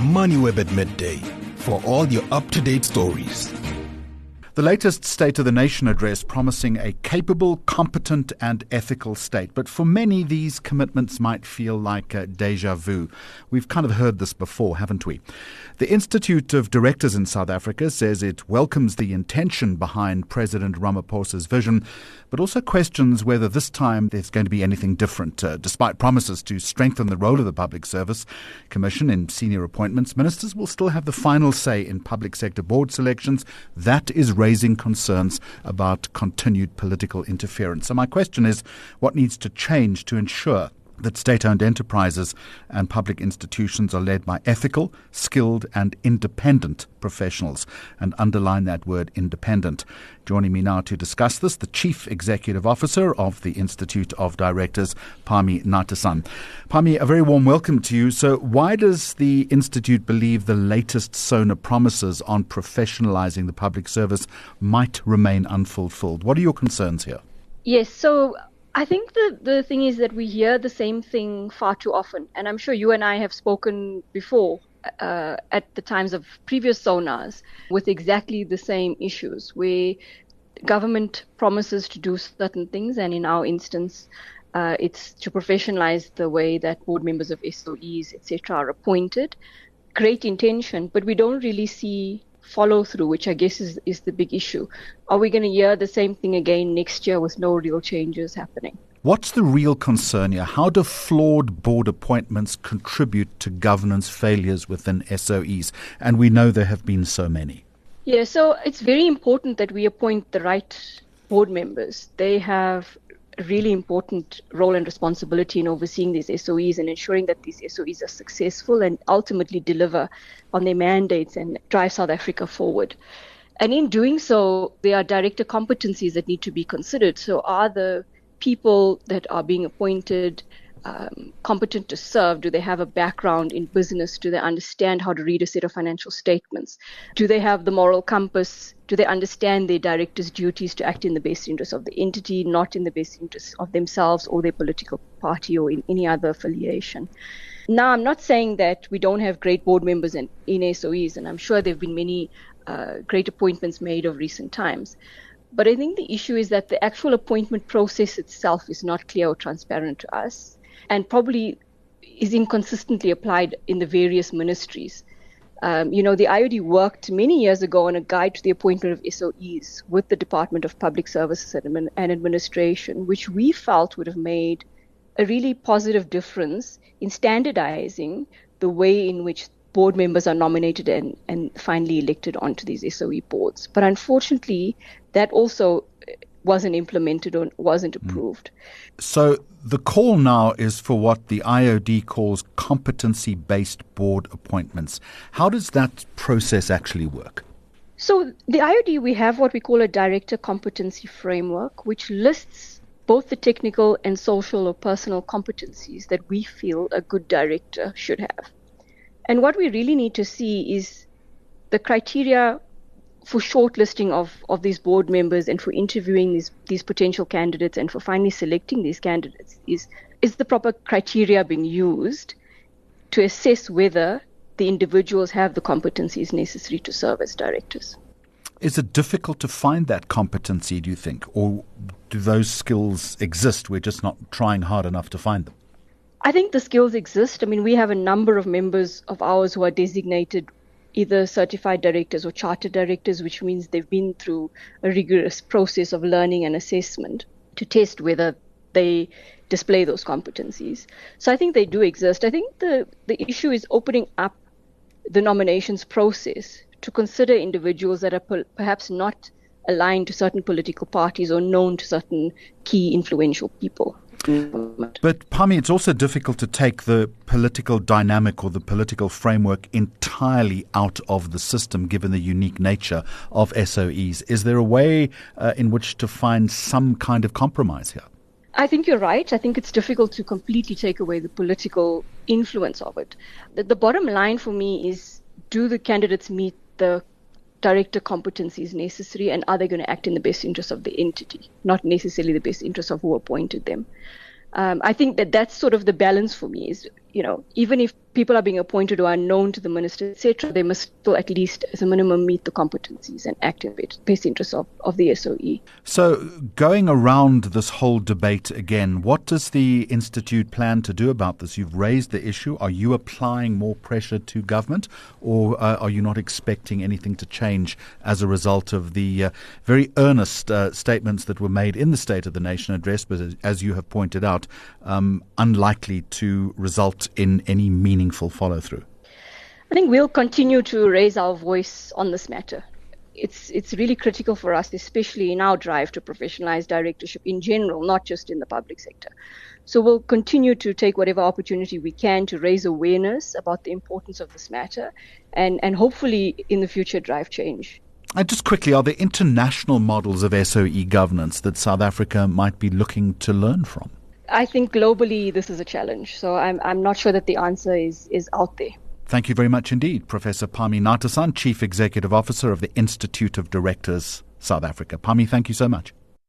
Moneyweb at midday for all your up-to-date stories. The latest State of the Nation address promising a capable, competent and ethical state. But for many, these commitments might feel like a déjà vu. We've kind of heard this before, haven't we? The Institute of Directors in South Africa says it welcomes the intention behind President Ramaphosa's vision, but also questions whether this time there's going to be anything different. Despite promises to strengthen the role of the Public Service Commission in senior appointments, ministers will still have the final say in public sector board selections. That is raising concerns about continued political interference. So my question is, what needs to change to ensure that state-owned enterprises and public institutions are led by ethical, skilled and independent professionals? And underline that word, independent. Joining me now to discuss this, the Chief Executive Officer of the Institute of Directors, Parmi Natesan. Parmi, a very warm welcome to you. So why does the Institute believe the latest SONA promises on professionalising the public service might remain unfulfilled? What are your concerns here? Yes, so I think the thing is that we hear the same thing far too often. And I'm sure you and I have spoken before at the times of previous SONAs with exactly the same issues, where government promises to do certain things. And in our instance, it's to professionalize the way that board members of SOEs, etc., are appointed. Great intention, but we don't really see follow through, which I guess is the big issue. Are we going to hear the same thing again next year with no real changes happening? What's the real concern here? How do flawed board appointments contribute to governance failures within SOEs? And we know there have been so many. Yeah, so it's very important that we appoint the right board members. They have a really important role and responsibility in overseeing these SOEs and ensuring that these SOEs are successful and ultimately deliver on their mandates and drive South Africa forward. And in doing so, there are director competencies that need to be considered. So are the people that are being appointed competent to serve? Do they have a background in business? Do they understand how to read a set of financial statements? Do they have the moral compass? Do they understand their directors' duties to act in the best interest of the entity, not in the best interest of themselves or their political party or in any other affiliation? Now, I'm not saying that we don't have great board members in SOEs, and I'm sure there have been many great appointments made of recent times. But I think the issue is that the actual appointment process itself is not clear or transparent to us, and probably is inconsistently applied in the various ministries. The IoD worked many years ago on a guide to the appointment of SOEs with the Department of Public Services and Administration, which we felt would have made a really positive difference in standardizing the way in which board members are nominated and finally elected onto these SOE boards. But unfortunately, that also wasn't implemented or wasn't approved. So the call now is for what the IoD calls competency-based board appointments. How does that process actually work? So the IoD, we have what we call a director competency framework, which lists both the technical and social or personal competencies that we feel a good director should have. And what we really need to see is the criteria for shortlisting of these board members and for interviewing these potential candidates and for finally selecting these candidates is the proper criteria being used to assess whether the individuals have the competencies necessary to serve as directors. Is it difficult to find that competency, do you think? Or do those skills exist? We're just not trying hard enough to find them. I think the skills exist. I mean, we have a number of members of ours who are designated either certified directors or chartered directors, which means they've been through a rigorous process of learning and assessment to test whether they display those competencies. So I think they do exist. I think the issue is opening up the nominations process to consider individuals that are perhaps not aligned to certain political parties or known to certain key influential people. But, Parmi, it's also difficult to take the political dynamic or the political framework entirely out of the system, given the unique nature of SOEs. Is there a way in which to find some kind of compromise here? I think you're right. I think it's difficult to completely take away the political influence of it. The bottom line for me is, do the candidates meet the director competencies necessary, and are they going to act in the best interest of the entity, not necessarily the best interest of who appointed them? I think that's sort of the balance for me, is even if people are being appointed who are known to the minister, etc., they must still at least, as a minimum, meet the competencies and act in the best interests of the SOE. So going around this whole debate again, what does the Institute plan to do about this? You've raised the issue. Are you applying more pressure to government, or are you not expecting anything to change as a result of the very earnest statements that were made in the State of the Nation address, but as you have pointed out, unlikely to result in any meaningful follow-through? I think we'll continue to raise our voice on this matter. It's really critical for us, especially in our drive to professionalize directorship in general, not just in the public sector. So we'll continue to take whatever opportunity we can to raise awareness about the importance of this matter and hopefully in the future drive change. And just quickly, are there international models of SOE governance that South Africa might be looking to learn from? I think globally this is a challenge, so I'm not sure that the answer is out there. Thank you very much indeed, Professor Parmi Natesan, Chief Executive Officer of the Institute of Directors, South Africa. Parmi, thank you so much.